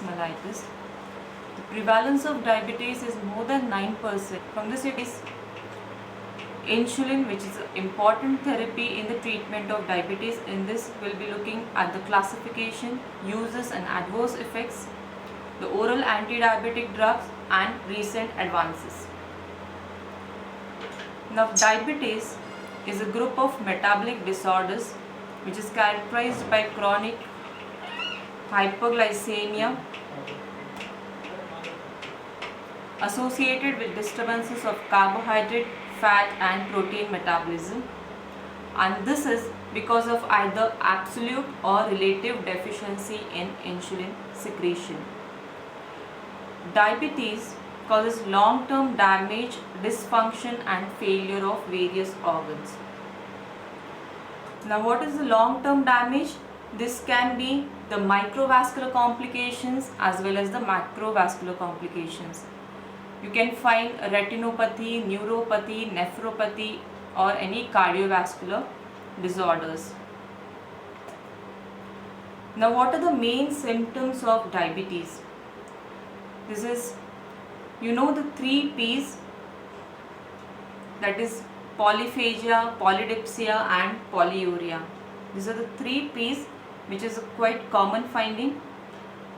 mellitus. The prevalence of diabetes is more than 9%. From this it is insulin, which is an important therapy in the treatment of diabetes. In this we'll be looking at the classification, uses and adverse effects, the oral anti-diabetic drugs and recent advances. Now diabetes is a group of metabolic disorders which is characterized by chronic hyperglycemia associated with disturbances of carbohydrate, fat and protein metabolism, and this is because of either absolute or relative deficiency in insulin secretion. Diabetes causes long-term damage, dysfunction and failure of various organs. Now what is the long-term damage? This can be the microvascular complications as well as the macrovascular complications. You can find retinopathy, neuropathy, nephropathy or any cardiovascular disorders. Now what are the main symptoms of diabetes? This is, the 3 P's, that is polyphagia, polydipsia and polyuria. These are the 3 P's which is a quite common finding.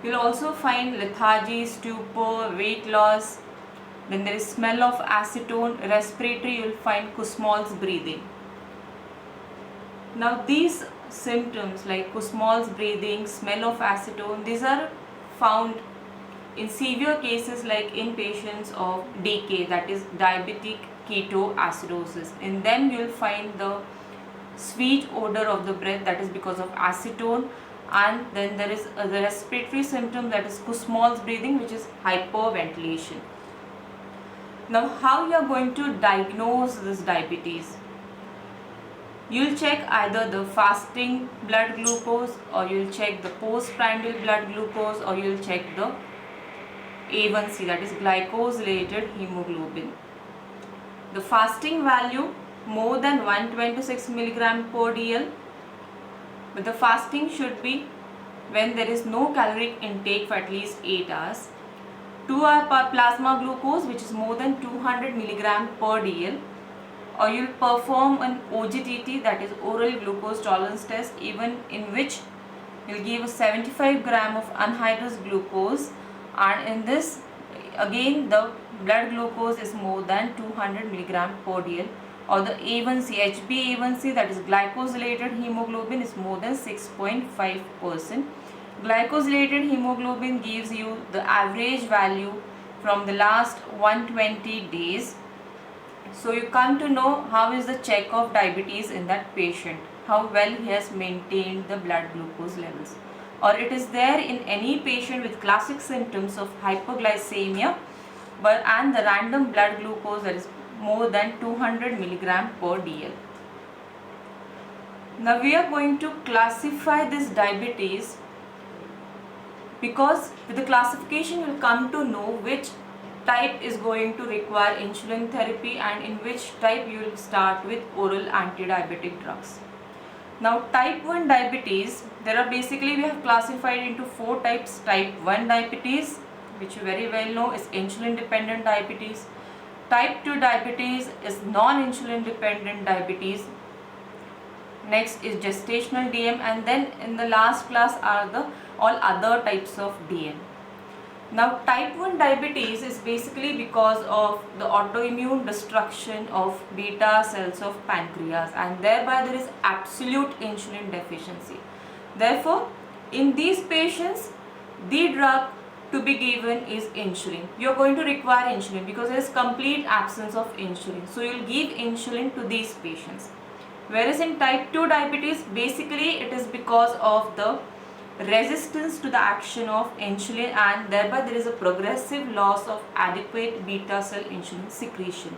You will also find lethargy, stupor, weight loss. Then there is smell of acetone. Respiratory, you will find Kussmaul's breathing. Now these symptoms like Kussmaul's breathing, smell of acetone, these are found in severe cases like in patients of DK, that is diabetic ketoacidosis. In them you will find the sweet odor of the breath, that is because of acetone, and then there is the respiratory symptom, that is Kussmaul's breathing, which is hyperventilation. Now how you are going to diagnose this diabetes? You will check either the fasting blood glucose, or you will check the postprandial blood glucose, or you will check the A1C, that is glycosylated hemoglobin. The fasting value more than 126 mg per dl, but the fasting should be when there is no caloric intake for at least 8 hours. 2-hour plasma glucose, which is more than 200 mg per dl, or you will perform an OGTT, that is oral glucose tolerance test, even in which you will give a 75 gram of anhydrous glucose, and in this again the blood glucose is more than 200 mg per dl, or the A1C, HbA1c, that is glycosylated hemoglobin, is more than 6.5%. Glycosylated hemoglobin gives you the average value from the last 120 days. So you come to know how is the check of diabetes in that patient, how well he has maintained the blood glucose levels, or it is there in any patient with classic symptoms of hyperglycemia and the random blood glucose that is more than 200 mg per dl. Now we are going to classify this diabetes, because with the classification you will come to know which type is going to require insulin therapy and in which type you will start with oral anti-diabetic drugs. Now type 1 diabetes, there are basically we have classified into 4 types. Type 1 diabetes, which you very well know, is insulin dependent diabetes. Type 2 diabetes is non-insulin dependent diabetes. Next is gestational DM, and then in the last class are the all other types of DM. Now type 1 diabetes is basically because of the autoimmune destruction of beta cells of pancreas, and thereby there is absolute insulin deficiency. Therefore in these patients the drug to be given is insulin. You are going to require insulin because there is complete absence of insulin, so you will give insulin to these patients. Whereas in type 2 diabetes, basically it is because of the resistance to the action of insulin, and thereby there is a progressive loss of adequate beta cell insulin secretion.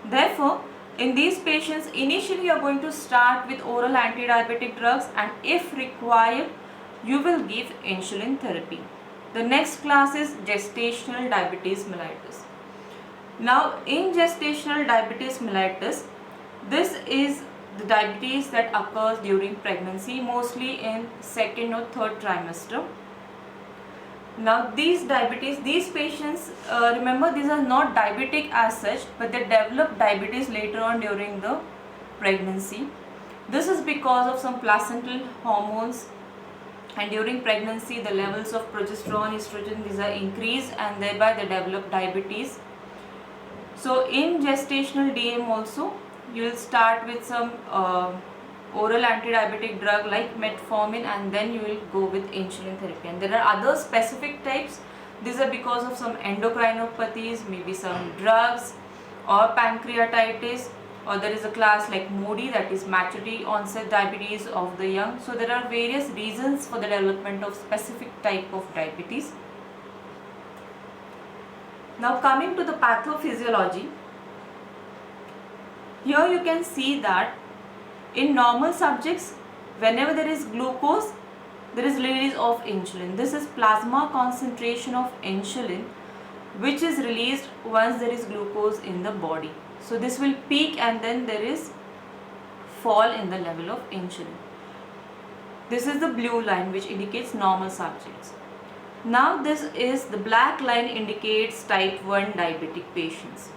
Therefore in these patients initially you are going to start with oral anti-diabetic drugs, and if required you will give insulin therapy. The next class is gestational diabetes mellitus. Now in gestational diabetes mellitus, this is the diabetes that occurs during pregnancy, mostly in 2nd or 3rd trimester. Now these patients, remember, these are not diabetic as such, but they develop diabetes later on during the pregnancy. This is because of some placental hormones, and during pregnancy the levels of progesterone, estrogen, these are increased, and thereby they develop diabetes. So in gestational DM also, you will start with some oral anti-diabetic drug like metformin, and then you will go with insulin therapy. And there are other specific types. These are because of some endocrinopathies, maybe some drugs or pancreatitis, or there is a class like MODY, that is maturity onset diabetes of the young. So there are various reasons for the development of specific type of diabetes. Now coming to the pathophysiology, here you can see that in normal subjects, whenever there is glucose, there is release of insulin. This is plasma concentration of insulin, which is released once there is glucose in the body. So this will peak, and then there is fall in the level of insulin. This is the blue line, which indicates normal subjects. Now this is the black line, indicates type 1 diabetic patients.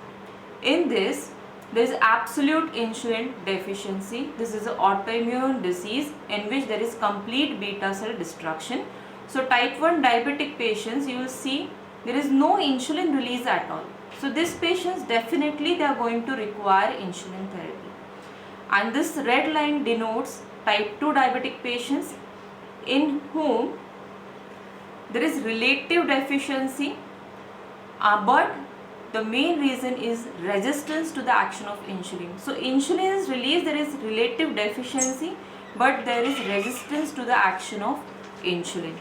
In this, there is absolute insulin deficiency. This is an autoimmune disease in which there is complete beta cell destruction. So type 1 diabetic patients, you will see there is no insulin release at all. So these patients, definitely they are going to require insulin therapy. And this red line denotes type 2 diabetic patients in whom there is relative deficiency, but the main reason is resistance to the action of insulin. So insulin is released, there is relative deficiency, but there is resistance to the action of insulin.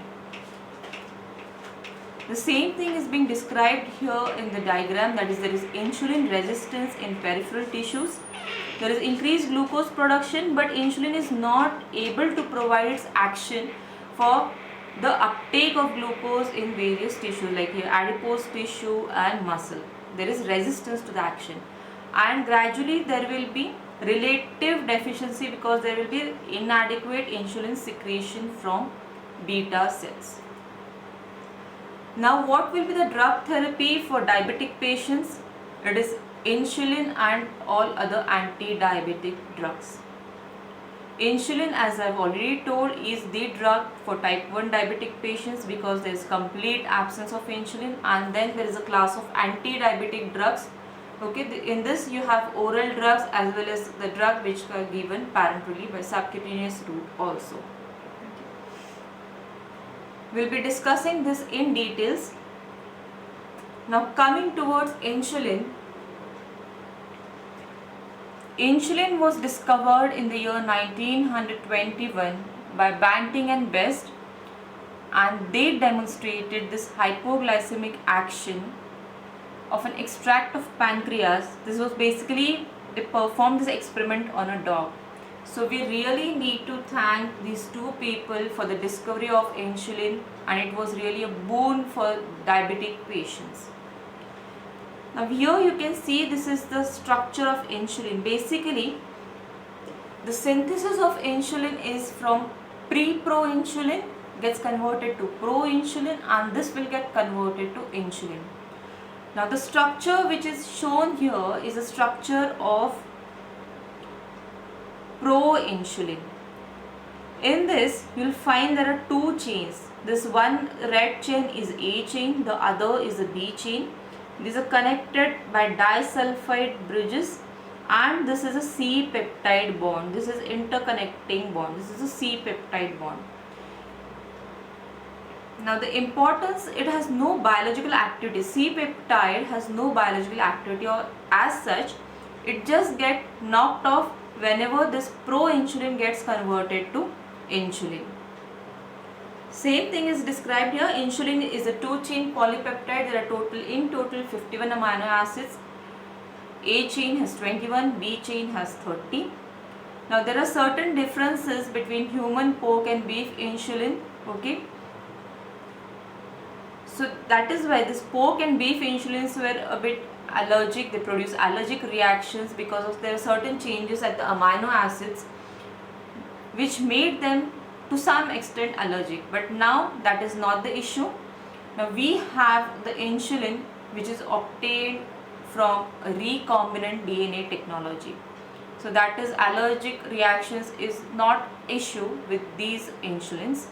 The same thing is being described here in the diagram, that is, there is insulin resistance in peripheral tissues. There is increased glucose production, but insulin is not able to provide its action for the uptake of glucose in various tissues like here adipose tissue and muscle. There is resistance to the action, and gradually there will be relative deficiency because there will be inadequate insulin secretion from beta cells. Now what will be the drug therapy for diabetic patients? It is insulin and all other anti-diabetic drugs. Insulin, as I have already told, is the drug for type 1 diabetic patients because there is complete absence of insulin, and then there is a class of anti-diabetic drugs. Okay, in this you have oral drugs as well as the drug which are given parenterally by subcutaneous route also. We will be discussing this in details. Now coming towards insulin. Insulin was discovered in the year 1921 by Banting and Best, and they demonstrated this hypoglycemic action of an extract of pancreas. This was basically, they performed this experiment on a dog. So we really need to thank these two people for the discovery of insulin, and it was really a boon for diabetic patients. Now here you can see this is the structure of insulin. Basically, the synthesis of insulin is from pre-proinsulin gets converted to proinsulin, and this will get converted to insulin. Now the structure which is shown here is a structure of proinsulin. In this you will find there are two chains. This one red chain is A chain, the other is a B chain. These are connected by disulfide bridges, and this is a C peptide bond. This is interconnecting bond. This is a C peptide bond. Now the importance, it has no biological activity. C peptide has no biological activity, or as such it just get knocked off whenever this proinsulin gets converted to insulin. Same thing is described here. Insulin is a 2-chain polypeptide. There are in total 51 amino acids. A chain has 21, B chain has 30. Now there are certain differences between human, pork and beef insulin. Okay. So that is why this pork and beef insulins were a bit allergic. They produce allergic reactions because of there are certain changes at the amino acids which made them to some extent allergic, but now that is not the issue. Now we have the insulin which is obtained from a recombinant DNA technology. So that is allergic reactions is not issue with these insulins.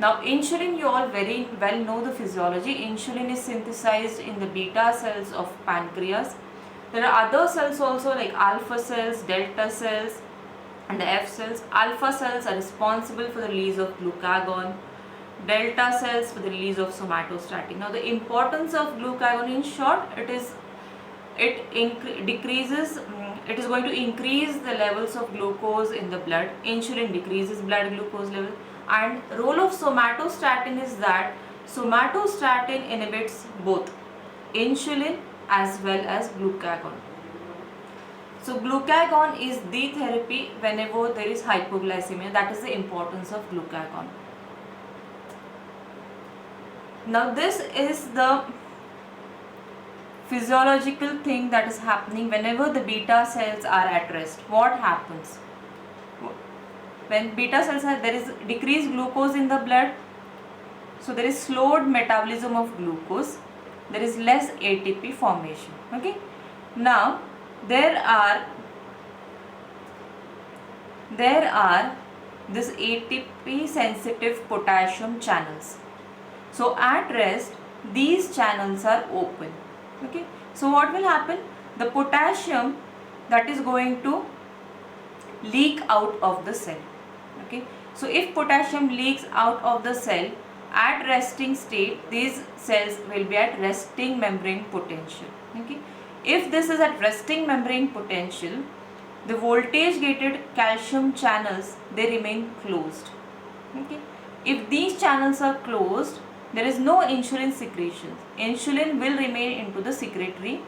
Now insulin, you all very well know the physiology. Insulin is synthesized in the beta cells of pancreas. There are other cells also like alpha cells, delta cells and the F cells. Alpha cells are responsible for the release of glucagon. Delta cells for the release of somatostatin. Now the importance of glucagon, in short, it is going to increase the levels of glucose in the blood. Insulin decreases blood glucose level. And role of somatostatin is that somatostatin inhibits both insulin as well as glucagon. So glucagon is the therapy whenever there is hypoglycemia. That is the importance of glucagon. Now this is the physiological thing that is happening whenever the beta cells are at rest. What happens? When beta cells are, there is decreased glucose in the blood, so there is slowed metabolism of glucose, there is less ATP formation. Okay. Now there are this ATP sensitive potassium channels. So at rest these channels are open. Okay. So what will happen? The potassium that is going to leak out of the cell. Okay. So if potassium leaks out of the cell at resting state, these cells will be at resting membrane potential. Okay. If this is at resting membrane potential, the voltage gated calcium channels, they remain closed. Okay. If these channels are closed, there is no insulin secretion. Insulin will remain into the secretory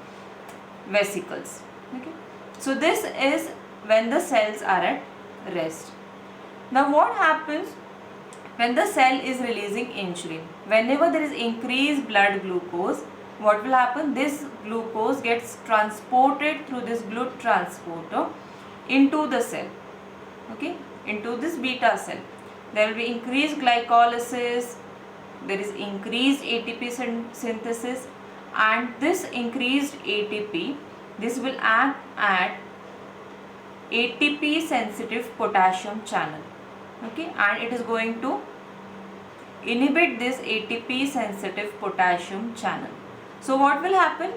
vesicles. Okay. So this is when the cells are at rest. Now what happens when the cell is releasing insulin? Whenever there is increased blood glucose, what will happen? This glucose gets transported through this GLUT transporter into the cell. Okay, into this beta cell. There will be increased glycolysis, there is increased ATP synthesis, and this increased ATP, this will act at ATP sensitive potassium channel. Okay, and it is going to inhibit this ATP sensitive potassium channel. So what will happen?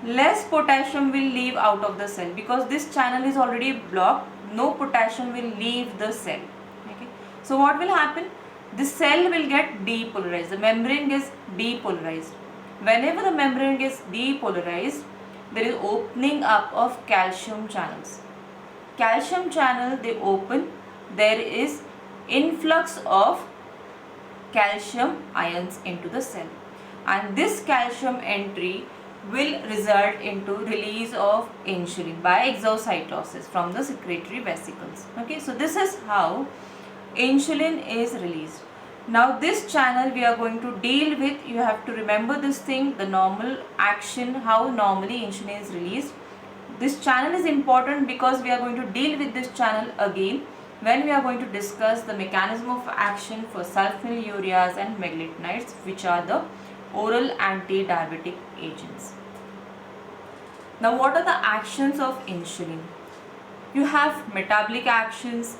Less potassium will leave out of the cell because this channel is already blocked. No potassium will leave the cell. Okay. So what will happen? The cell will get depolarized. The membrane gets depolarized. Whenever the membrane gets depolarized, there is opening up of calcium channels. Calcium channel they open. There is influx of calcium ions into the cell, and this calcium entry will result into release of insulin by exocytosis from the secretory vesicles. Okay, so this is how insulin is released. Now this channel we are going to deal with. You have to remember this thing, the normal action, how normally insulin is released. This channel is important because we are going to deal with this channel again when we are going to discuss the mechanism of action for sulfonylureas and meglitinides, which are the oral anti-diabetic agents. Now what are the actions of insulin? You have metabolic actions,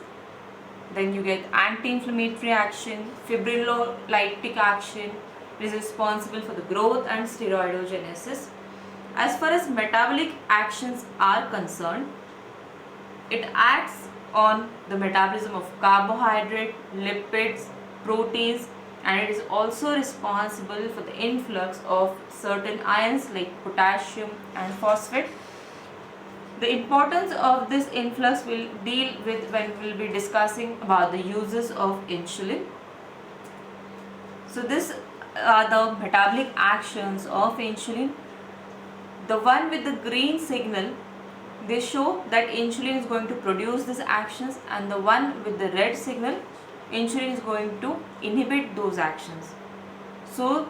then you get anti-inflammatory action, fibrinolytic action. It is responsible for the growth and steroidogenesis. As far as metabolic actions are concerned, it acts on the metabolism of carbohydrate, lipids, proteins, and it is also responsible for the influx of certain ions like potassium and phosphate. The importance of this influx will deal with when we will be discussing about the uses of insulin. So these are the metabolic actions of insulin. The one with the green signal, they show that insulin is going to produce these actions, and the one with the red signal, insulin is going to inhibit those actions. So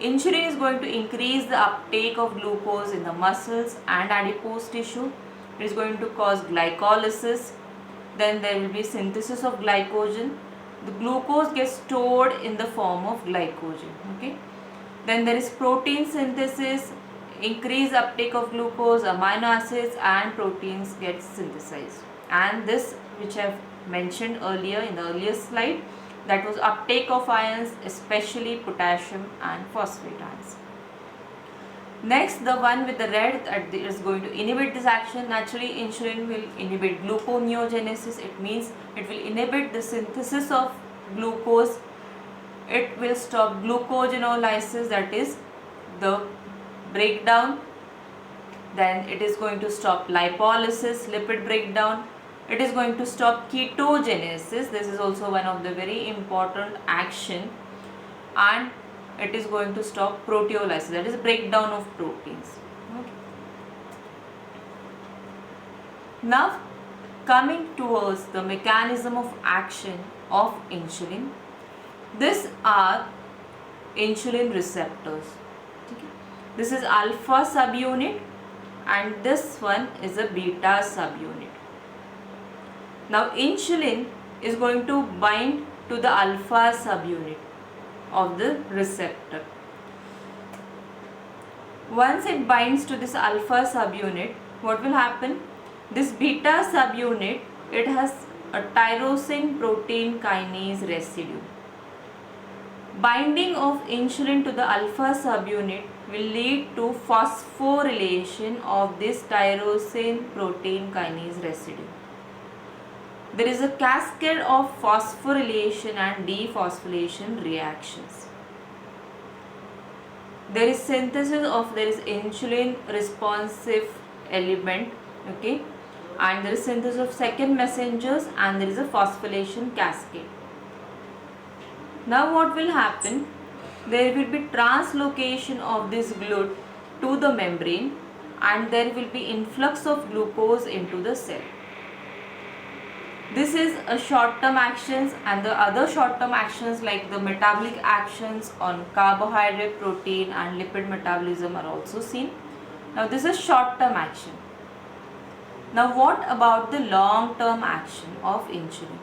insulin is going to increase the uptake of glucose in the muscles and adipose tissue. It is going to cause glycolysis. Then there will be synthesis of glycogen. the glucose gets stored in the form of glycogen. Okay. Then there is protein synthesis, increase uptake of glucose, amino acids and proteins get synthesized. And this, which I have mentioned earlier in the earlier slide, that was uptake of ions, especially potassium and phosphate ions. Next, the one with the red, that is going to inhibit this action. Naturally, insulin will inhibit gluconeogenesis. It means it will inhibit the synthesis of glucose. It will stop glucogenolysis, that is the breakdown. Then it is going to stop lipolysis, lipid breakdown. It is going to stop ketogenesis. This is also one of the very important action. And it is going to stop proteolysis, that is breakdown of proteins. Okay. Now coming towards the mechanism of action of insulin. These are insulin receptors. Okay. This is alpha subunit and this one is a beta subunit. Now insulin is going to bind to the alpha subunit of the receptor. Once it binds to this alpha subunit, what will happen? This beta subunit, it has a tyrosine protein kinase residue. Binding of insulin to the alpha subunit will lead to phosphorylation of this tyrosine protein kinase residue. There is a cascade of phosphorylation and dephosphorylation reactions. There is synthesis of, there is insulin responsive element, okay, and there is synthesis of second messengers and there is a phosphorylation cascade. Now what will happen? There will be translocation of this GLUT to the membrane and there will be influx of glucose into the cell. This is a short-term actions, and the other short-term actions like the metabolic actions on carbohydrate, protein and lipid metabolism are also seen. Now this is short-term action. Now what about the long-term action of insulin?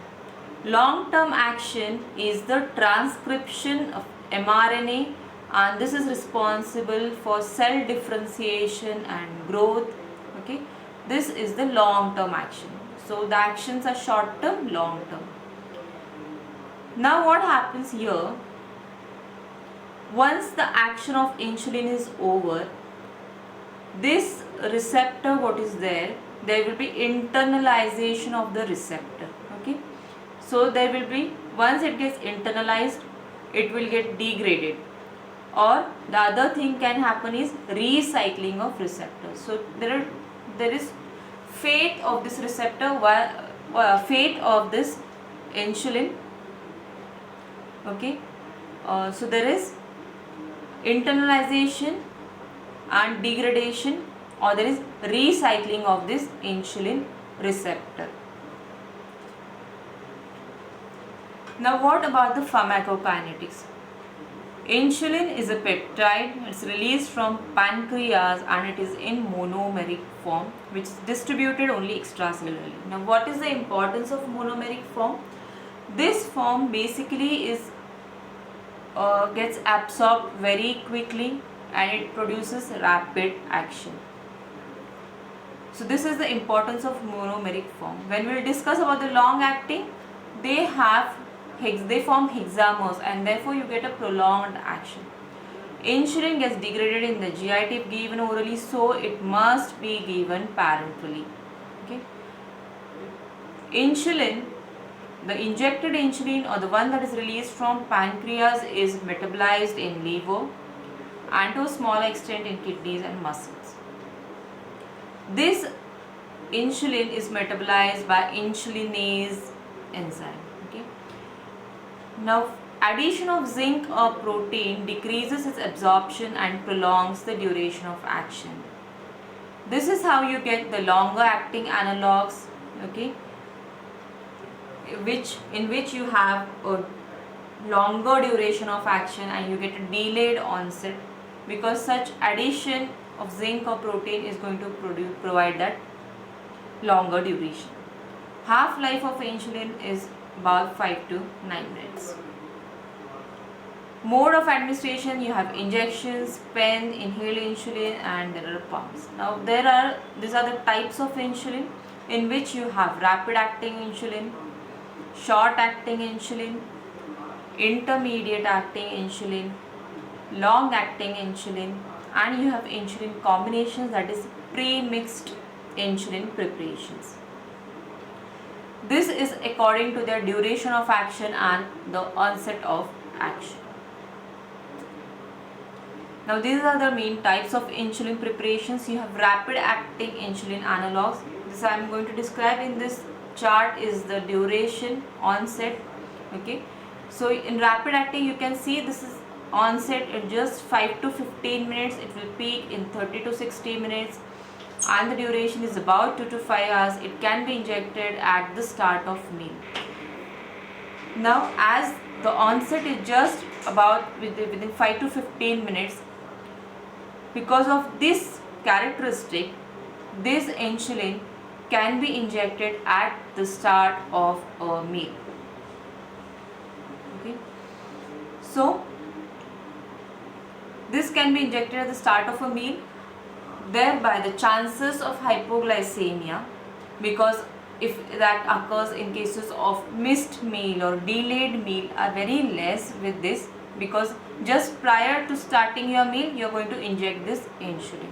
Long-term action is the transcription of mRNA and this is responsible for cell differentiation and growth. Okay, this is the long-term action. So the actions are short term, long term. Now what happens here? Once the action of insulin is over, this receptor, what is there will be internalization of the receptor. Okay, so there will be, once it gets internalized, it will get degraded, or the other thing can happen is recycling of receptors. So there is fate of this receptor, fate of this insulin. Okay, so there is internalization and degradation, or there is recycling of this insulin receptor. Now what about the pharmacokinetics? Insulin is a peptide. It's released from pancreas and it is in monomeric form, which is distributed only extracellularly. Now what is the importance of monomeric form? This form basically is gets absorbed very quickly and it produces rapid action. So this is the importance of monomeric form. When we will discuss about the long acting, they form hexamers and therefore you get a prolonged action. Insulin gets degraded in the GIT if given orally, so it must be given parenterally. Okay. Insulin, the injected insulin or the one that is released from pancreas is metabolized in liver and to a smaller extent in kidneys and muscles. This insulin is metabolized by insulinase enzyme. Okay. Now addition of zinc or protein decreases its absorption and prolongs the duration of action. This is how you get the longer acting analogues, okay, in which you have a longer duration of action and you get a delayed onset, because such addition of zinc or protein is going to provide that longer duration. Half-life of insulin is about 5 to 9 minutes. Mode of administration, you have injections, pen, inhaled insulin, and there are pumps. Now these are the types of insulin, in which you have rapid acting insulin, short acting insulin, intermediate acting insulin, long acting insulin, and you have insulin combinations, that is pre-mixed insulin preparations. This is according to their duration of action and the onset of action. Now these are the main types of insulin preparations. You have rapid acting insulin analogs. This I am going to describe in this chart is the duration, onset. Okay, so in rapid acting you can see this is onset in just 5 to 15 minutes. It will peak in 30 to 60 minutes, and the duration is about 2 to 5 hours. It can be injected at the start of meal. Now as the onset is just about within 5 to 15 minutes, because of this characteristic, this insulin can be injected at the start of a meal. Okay, so this can be injected at the start of a meal, thereby the chances of hypoglycemia, because if that occurs in cases of missed meal or delayed meal, are very less with this, because just prior to starting your meal you are going to inject this insulin.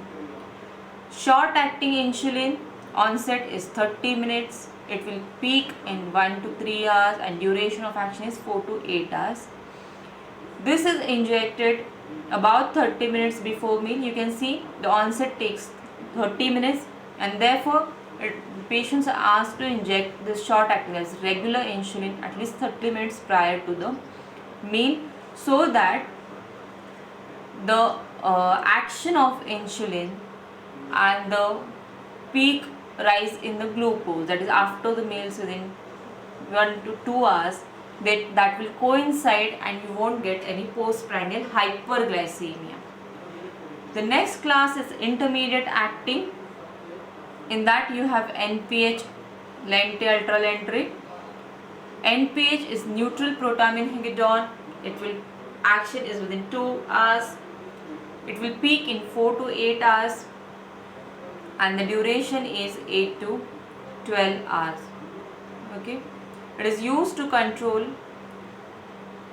Short acting insulin onset is 30 minutes. It will peak in 1 to 3 hours and duration of action is 4 to 8 hours. This is injected about 30 minutes before meal. You can see the onset takes 30 minutes, and therefore patients are asked to inject this short acting as regular insulin at least 30 minutes prior to the meal, so that the action of insulin and the peak rise in the glucose, that is after the meals within 1 to 2 hours, that will coincide and you won't get any postprandial hyperglycemia. The next class is intermediate acting. In that you have NPH, lenti-ultralentary. NPH is neutral protamine inhibitor. It will action is within 2 hours. It will peak in 4 to 8 hours, and the duration is 8 to 12 hours. Okay, it is used to control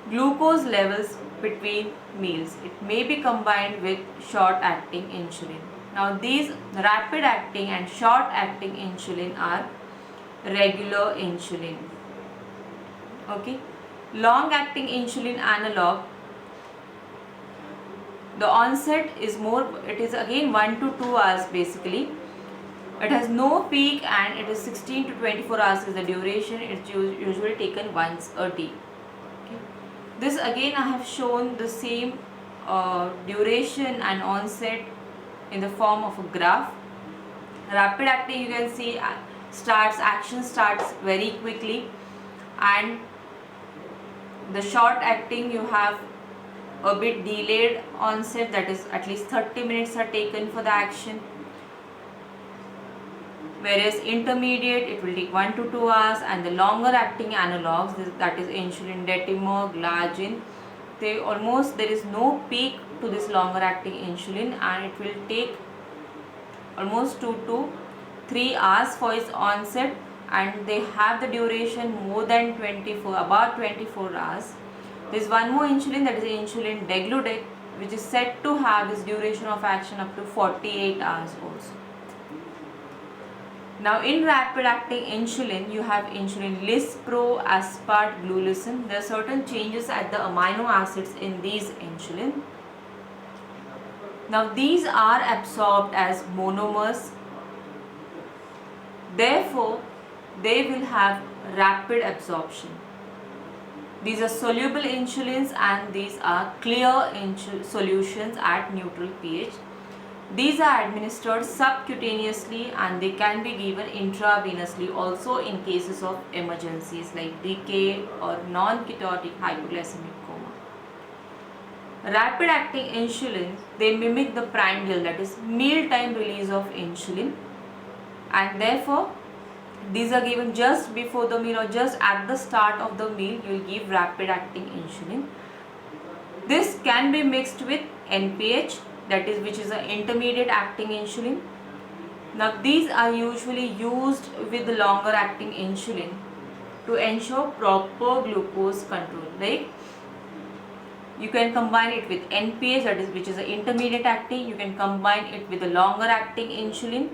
glucose levels between meals. It may be combined with short acting insulin. Now these rapid acting and short acting insulin are regular insulin. Okay, long acting insulin analog, the onset is more, it is again 1 to 2 hours basically. It has no peak and it is 16 to 24 hours is the duration. It's usually taken once a day. Okay. This again I have shown the same duration and onset in the form of a graph. Rapid acting, you can see action starts very quickly, and the short acting you have a bit delayed onset, that is at least 30 minutes are taken for the action, whereas intermediate it will take 1 to 2 hours, and the longer acting analogs, that is insulin detemol, glargine, there is no peak to this longer acting insulin, and it will take almost 2 to 3 hours for its onset, and they have the duration more than about 24 hours. There is one more insulin, that is insulin degludec, which is said to have its duration of action up to 48 hours also. Now in rapid acting insulin you have insulin lispro, aspart, glulicin. There are certain changes at the amino acids in these insulin. Now these are absorbed as monomers, therefore they will have rapid absorption. These are soluble insulins and these are clear solutions at neutral pH. These are administered subcutaneously and they can be given intravenously also in cases of emergencies like decay or non-ketotic hypoglycemic coma. Rapid acting insulin, they mimic the prandial, that is mealtime release of insulin, and therefore These are given just before the meal or just at the start of the meal. You will give rapid acting insulin. This can be mixed with NPH, that is, which is an intermediate acting insulin. Now these are usually used with the longer acting insulin to ensure proper glucose control. Like you can combine it with NPH, that is, which is an intermediate acting. You can combine it with the longer acting insulin.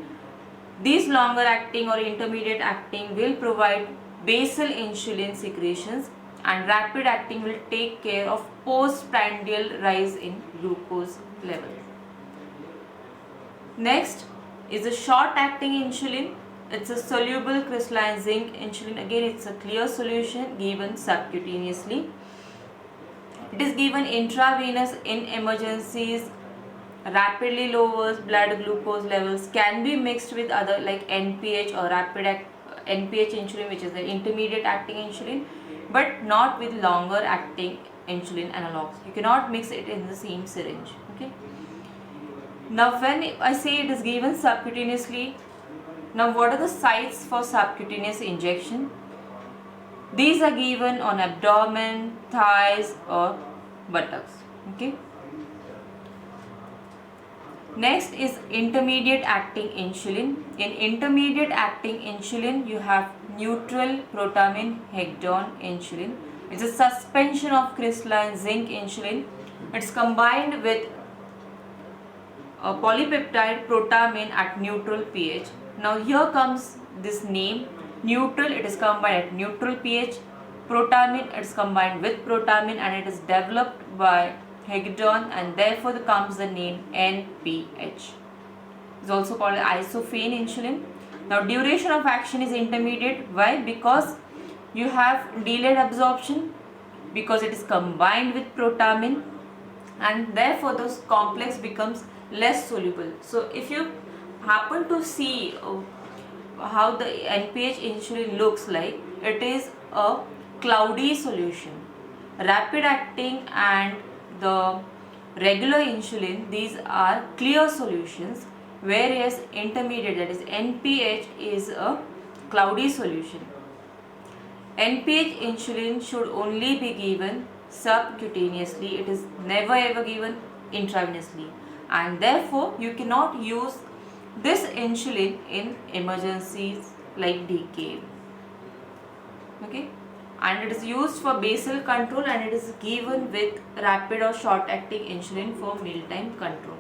These longer acting or intermediate acting will provide basal insulin secretions, and rapid acting will take care of postprandial rise in glucose level. Next is a short acting insulin. It's a soluble crystalline zinc insulin. Again, it's a clear solution given subcutaneously. It is given intravenous in emergencies, rapidly lowers blood glucose levels, can be mixed with other like NPH or NPH insulin, which is the intermediate acting insulin, but not with longer acting insulin analogs. You cannot mix it in the same syringe. Okay. Now when I say it is given subcutaneously, now what are the sites for subcutaneous injection? These are given on abdomen, thighs or buttocks. Okay. Next is intermediate acting insulin. In intermediate acting insulin, you have neutral protamine hegdon insulin. It's a suspension of crystalline zinc insulin. It's combined with a polypeptide protamine at neutral pH. Now here comes this name neutral. It is combined at neutral pH. Protamine, it's combined with protamine, and it is developed by hegdon, and therefore comes the name NPH. It's also called isophane insulin. Now duration of action is intermediate. Why? Because you have delayed absorption, because it is combined with protamine, and therefore the complex becomes less soluble. So if you happen to see how the NPH insulin looks like, it is a cloudy solution. Rapid acting and the regular insulin, these are clear solutions, whereas intermediate, that is NPH, is a cloudy solution. NPH insulin should only be given subcutaneously. It is never ever given intravenously, and therefore you cannot use this insulin in emergencies like DK. Okay. And it is used for basal control, and it is given with rapid or short acting insulin for mealtime control.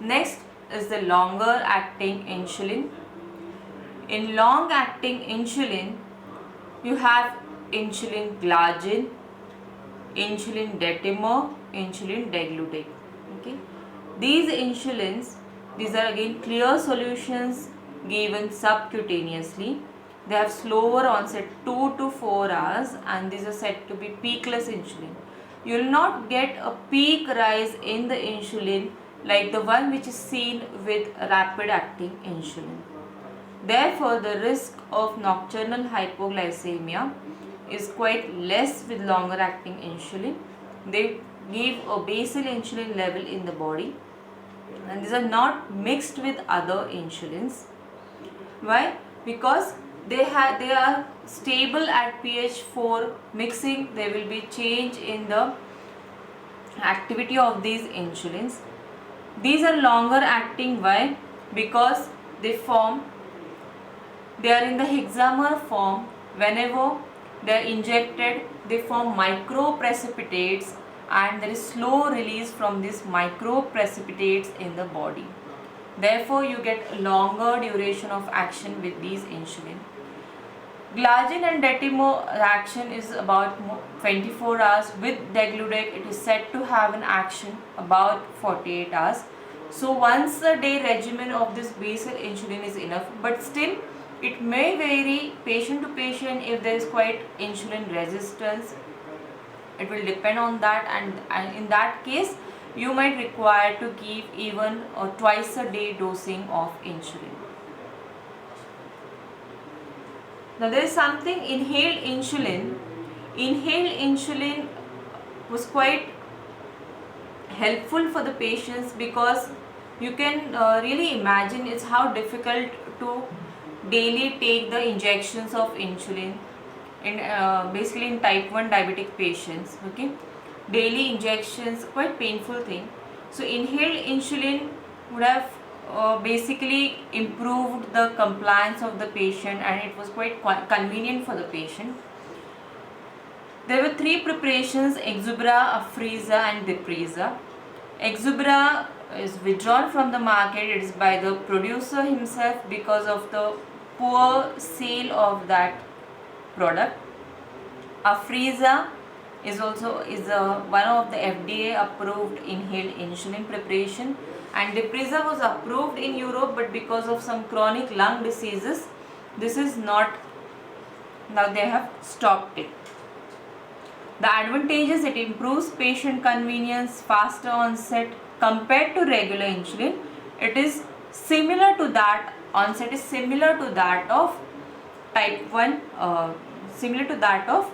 Next is the longer acting insulin. In long acting insulin, you have insulin glargine, insulin detemmer, insulin degludec. Okay. These insulins, these are again clear solutions given subcutaneously. They have slower onset, 2 to 4 hours, and these are said to be peakless insulin. You will not get a peak rise in the insulin like the one which is seen with rapid acting insulin. Therefore, the risk of nocturnal hypoglycemia is quite less with longer acting insulin. They give a basal insulin level in the body, and these are not mixed with other insulins. Why? Because they are stable at pH 4. Mixing, there will be change in the activity of these insulins. These are longer acting. Why? Because they are in the hexamer form. Whenever they are injected, they form microprecipitates, and there is slow release from these microprecipitates in the body. Therefore, you get longer duration of action with these insulin. Glargine and detemmer action is about 24 hours. With degludec, it is said to have an action about 48 hours. So once a day regimen of this basal insulin is enough, but still it may vary patient to patient if there is quite insulin resistance. It will depend on that, and in that case you might require to give even a twice a day dosing of insulin. Now there is something inhaled insulin. Inhaled insulin was quite helpful for the patients, because you can really imagine it's how difficult to daily take the injections of insulin in basically in type 1 diabetic patients. Okay, daily injections, quite painful thing. So inhaled insulin would have basically improved the compliance of the patient, and it was quite convenient for the patient. There were three preparations: Exubera, Afrezza and Depreza. Exubera is withdrawn from the market. It is by the producer himself because of the poor sale of that product. Afrezza is also one of the FDA approved inhaled insulin preparation, and Depreza was approved in Europe, but because of some chronic lung diseases, this is not, now they have stopped it. The advantages: it improves patient convenience, faster onset compared to regular insulin. It is similar to that, onset is similar to that of type 1, similar to that of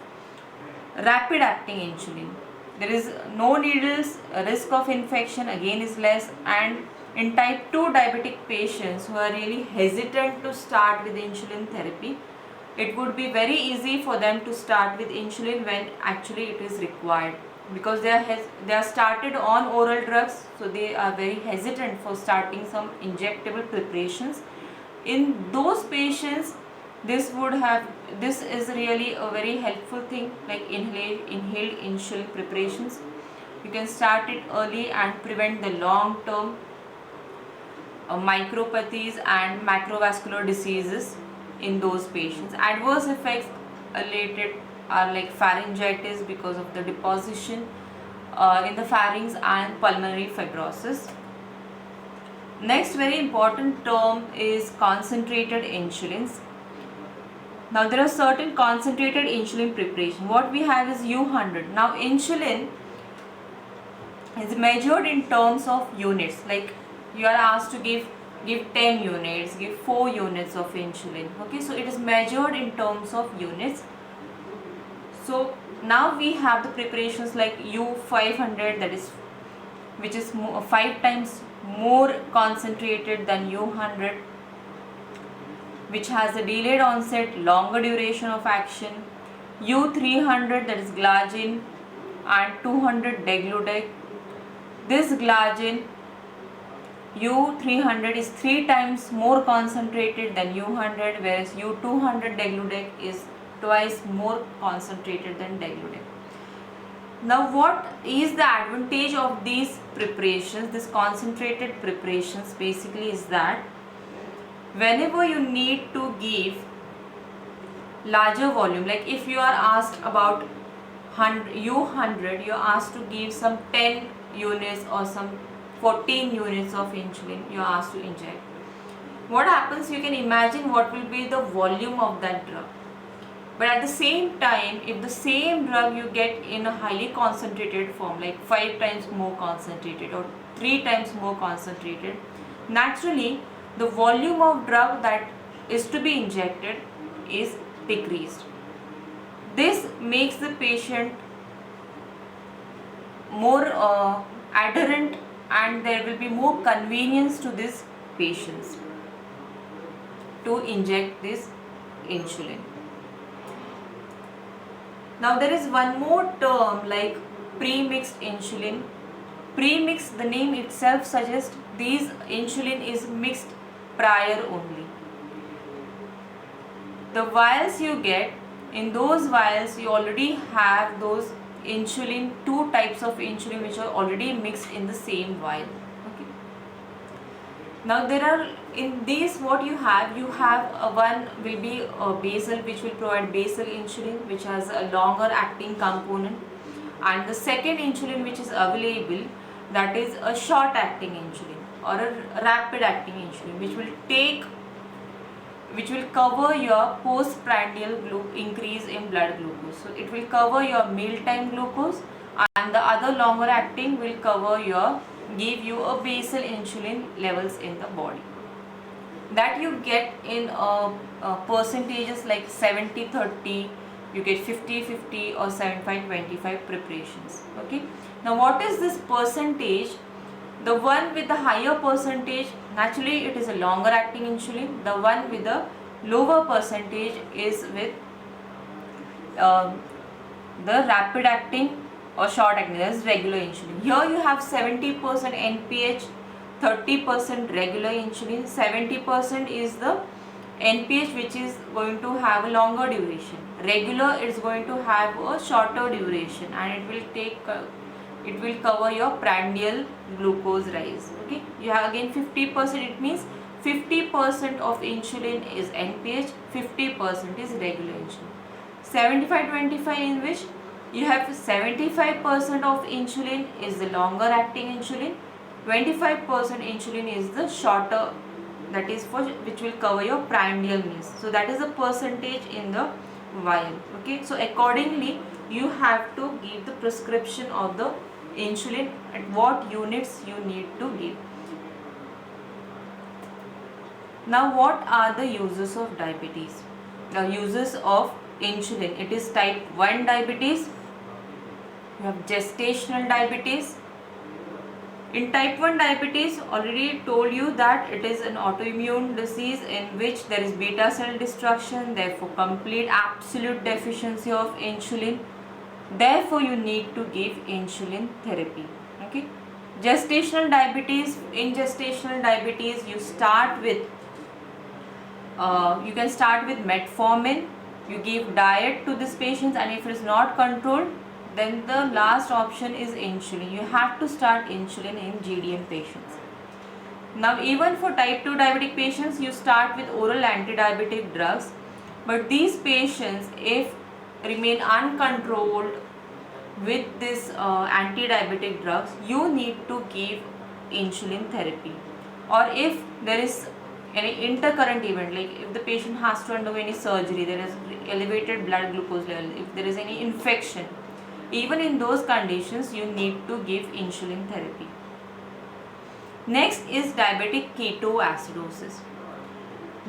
rapid acting insulin. There is no needles, risk of infection again is less, and in type 2 diabetic patients who are really hesitant to start with insulin therapy, it would be very easy for them to start with insulin when actually it is required, because they are started on oral drugs, so they are very hesitant for starting some injectable preparations. In those patients, this is really a very helpful thing, like inhaled insulin preparations. You can start it early and prevent the long term micropathies and macrovascular diseases in those patients. Adverse effects related are like pharyngitis because of the deposition in the pharynx and pulmonary fibrosis. Next very important term is concentrated insulins. Now there are certain concentrated insulin preparation. What we have is U100. Now insulin is measured in terms of units, like you are asked to give 10 units, give 4 units of insulin. Okay, so it is measured in terms of units. So now we have the preparations like U500, that is which is 5 times more concentrated than U100, which has a delayed onset, longer duration of action. U300, that is glargine, and 200 degludec. This glargine U300 is 3 times more concentrated than U100, whereas U200 degludec is twice more concentrated than degludec. Now what is the advantage of these preparations, these concentrated preparations? Basically is that whenever you need to give larger volume, like if you are asked about U100, you are asked to give some 10 units or some 14 units of insulin you are asked to inject. What happens, you can imagine what will be the volume of that drug. But at the same time, if the same drug you get in a highly concentrated form, like 5 times more concentrated or 3 times more concentrated, naturally the volume of drug that is to be injected is decreased. This makes the patient more adherent, and there will be more convenience to these patients to inject this insulin. Now there is one more term like pre-mixed insulin. Pre-mixed, the name itself suggests these insulin is mixed prior only. The vials you get, in those vials you already have those insulin, 2 types of insulin which are already mixed in the same vial. Okay. Now there are, in these what you have one will be basal, which will provide basal insulin, which has a longer acting component, and the second insulin which is available, that is a short acting insulin or a rapid acting insulin, which will cover your postprandial increase in blood glucose. So it will cover your mealtime glucose, and the other longer acting will give you a basal insulin levels in the body. That you get in percentages like 70-30, you get 50-50 or 75-25 preparations. Okay. Now what is this percentage? The one with the higher percentage, naturally it is a longer acting insulin. The one with the Lower percentage is with uh, the rapid acting or short acting, that is regular insulin. Here you have 70% NPH, 30% regular insulin. 70% is the NPH, which is going to have a longer duration. Regular is going to have a shorter duration, and it will cover your prandial glucose rise. Okay, you have again 50%. It means 50% of insulin is NPH, 50% is regular insulin. 75-25, in which you have 75% of insulin is the longer acting insulin, 25% insulin is the shorter, that is for which will cover your prandial means. So that is the percentage in the vial. Okay, so accordingly you have to give the prescription of the insulin at what units you need to give. Now, what are the uses of diabetes? The uses of insulin. It is type 1 diabetes. You have gestational diabetes. In type 1 diabetes, already told you that it is an autoimmune disease in which there is beta cell destruction, therefore complete absolute deficiency of insulin. Therefore, you need to give insulin therapy. Okay. Gestational diabetes. In gestational diabetes, you start with you can start with metformin. You give diet to these patients, and if it is not controlled, then the last option is insulin. You have to start insulin in GDM patients. Now, even for type 2 diabetic patients, you start with oral anti-diabetic drugs, but these patients, if remain uncontrolled with this anti-diabetic drugs, you need to give insulin therapy. Or if there is any intercurrent event, like if the patient has to undergo any surgery, there is elevated blood glucose level, if there is any infection, even in those conditions you need to give insulin therapy. Next is diabetic ketoacidosis.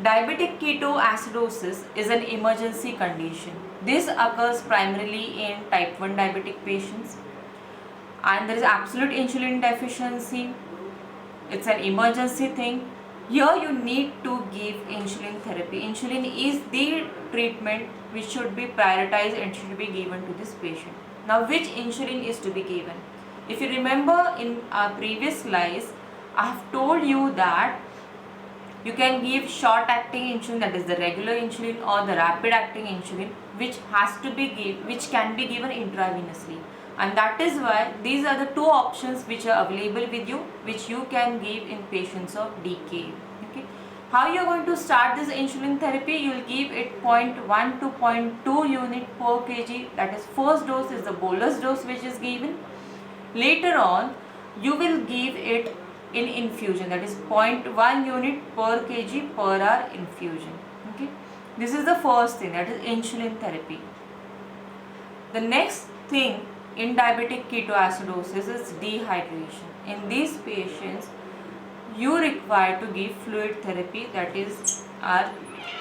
Diabetic ketoacidosis is an emergency condition. This occurs primarily in type 1 diabetic patients, and there is absolute insulin deficiency. It's an emergency thing. Here you need to give insulin therapy. Insulin is the treatment which should be prioritized and should be given to this patient. Now, which insulin is to be given? If you remember in our previous slides, I have told you that you can give short acting insulin, that is the regular insulin, or the rapid acting insulin, which can be given intravenously. And that is why these are the two options which are available with you, which you can give in patients of DKA. Okay. How you are going to start this insulin therapy? You will give it 0.1 to 0.2 unit per kg. That is, first dose is the bolus dose which is given. Later on, you will give it in infusion, that is 0.1 unit per kg per hour infusion. Okay. This is the first thing, that is insulin therapy. The next thing in diabetic ketoacidosis is dehydration. In these patients, you require to give fluid therapy, that is our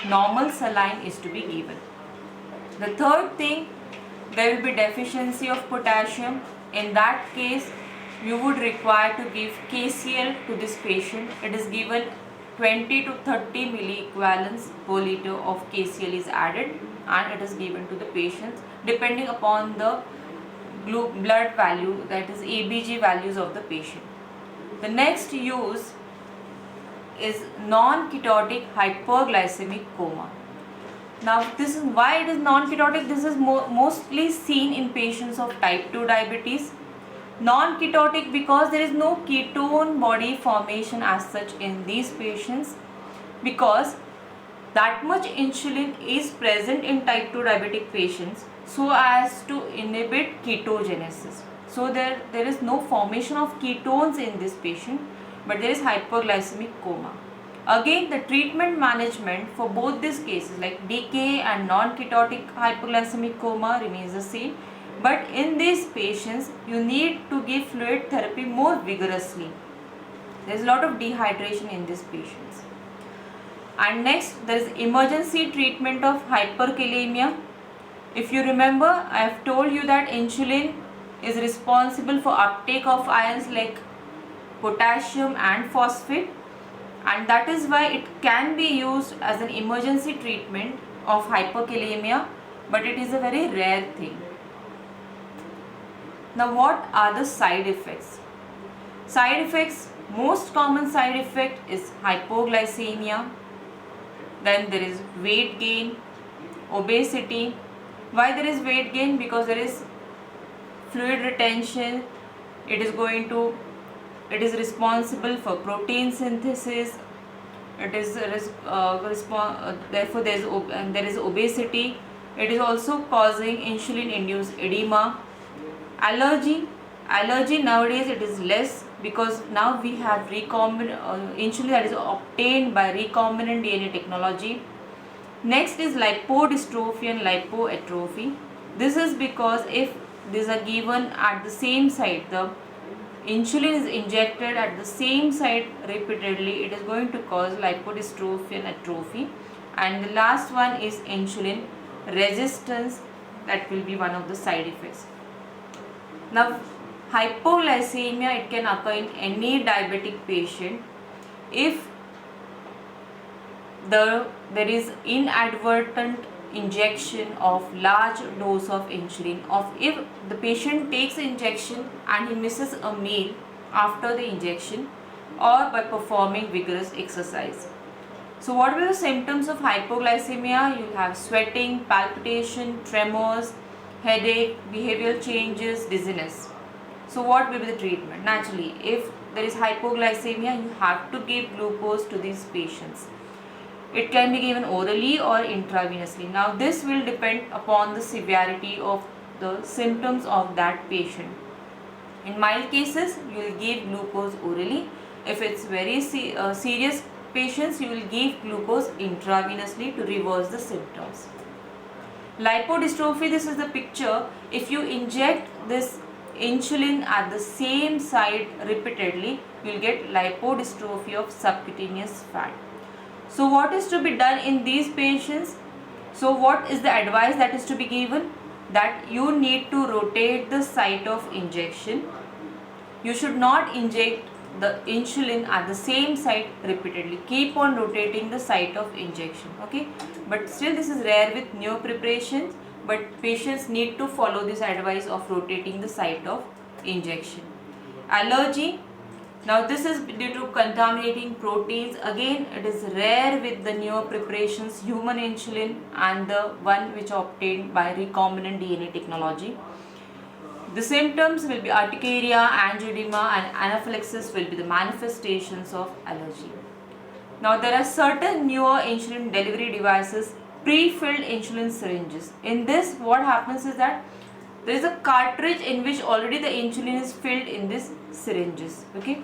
normal saline is to be given. The third thing, there will be deficiency of potassium. In that case, you would require to give KCl to this patient. It is given 20 to 30 milliequivalents per liter of KCl is added, and it is given to the patients depending upon the blood value, that is ABG values of the patient. The next use is non-ketotic hyperglycemic coma. Now, this is why it is non-ketotic. This is mostly seen in patients of type 2 diabetes. Non-ketotic because there is no ketone body formation as such in these patients, because that much insulin is present in type 2 diabetic patients so as to inhibit ketogenesis. So there is no formation of ketones in this patient, but there is hyperglycemic coma. Again, the treatment management for both these cases, like DKA and non-ketotic hypoglycemic coma, remains the same. But in these patients, you need to give fluid therapy more vigorously. There is a lot of dehydration in these patients. And next, there is emergency treatment of hyperkalemia. If you remember, I have told you that insulin is responsible for uptake of ions like potassium and phosphate. and that is why it can be used as an emergency treatment of hyperkalemia, but it is a very rare thing. Now, what are the side effects? Side effects, most common side effect is hypoglycemia, then there is weight gain, obesity. Why there is weight gain? Because there is fluid retention. It is responsible for protein synthesis. Therefore there is obesity. It is also causing insulin induced edema. Allergy nowadays it is less, because now we have insulin that is obtained by recombinant DNA technology. Next is lipodystrophy and lipoatrophy. This is because if these are given at the same site, the insulin is injected at the same site repeatedly, it is going to cause lipodystrophy and atrophy. And the last one is insulin resistance, that will be one of the side effects. Now, hypoglycemia, it can occur in any diabetic patient if there is inadvertent injection of large dose of insulin, if the patient takes injection and he misses a meal after the injection, or by performing vigorous exercise. So what will the symptoms of hypoglycemia? You will have sweating, palpitation, tremors, headache, behavioral changes, dizziness. So what will be the treatment? Naturally, if there is hypoglycemia, you have to give glucose to these patients. It can be given orally or intravenously. Now this will depend upon the severity of the symptoms of that patient. In mild cases, you will give glucose orally. If it's very serious patients, you will give glucose intravenously to reverse the symptoms. Lipodystrophy, this is the picture. If you inject this insulin at the same site repeatedly, you will get lipodystrophy of subcutaneous fat. So what is to be done in these patients? So what is the advice that is to be given? That you need to rotate the site of injection. You should not inject the insulin at the same site repeatedly. Keep on rotating the site of injection. Okay, but still this is rare with new preparations, but patients need to follow this advice of rotating the site of injection. Allergy. Now this is due to contaminating proteins. Again, it is rare with the newer preparations, human insulin and the one which are obtained by recombinant DNA technology. The symptoms will be urticaria, angioedema and anaphylaxis will be the manifestations of allergy. Now there are certain newer insulin delivery devices, pre-filled insulin syringes. In this, what happens is that there is a cartridge in which already the insulin is filled in these syringes. Okay.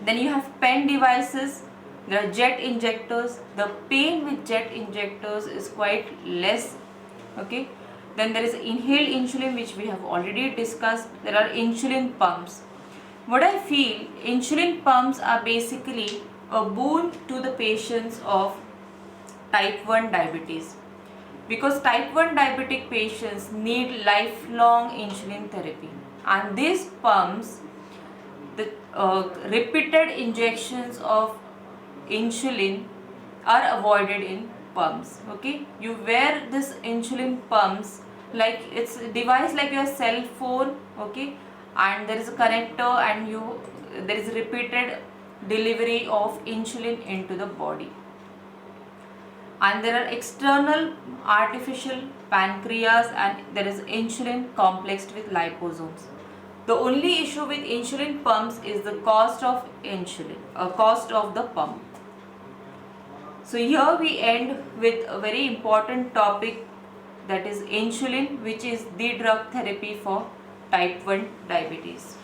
Then you have pen devices. There are jet injectors. The pain with jet injectors is quite less. Okay. Then there is inhaled insulin, which we have already discussed. There are insulin pumps. What I feel, insulin pumps are basically a boon to the patients of type 1 diabetes, because type 1 diabetic patients need lifelong insulin therapy, and these pumps, the repeated injections of insulin are avoided in pumps. Okay, you wear this insulin pumps like it's a device like your cell phone. Okay, and there is a connector and there is repeated delivery of insulin into the body. And there are external artificial pancreas and there is insulin complexed with liposomes. The only issue with insulin pumps is the cost of cost of the pump. So here we end with a very important topic, that is insulin, which is the drug therapy for type 1 diabetes.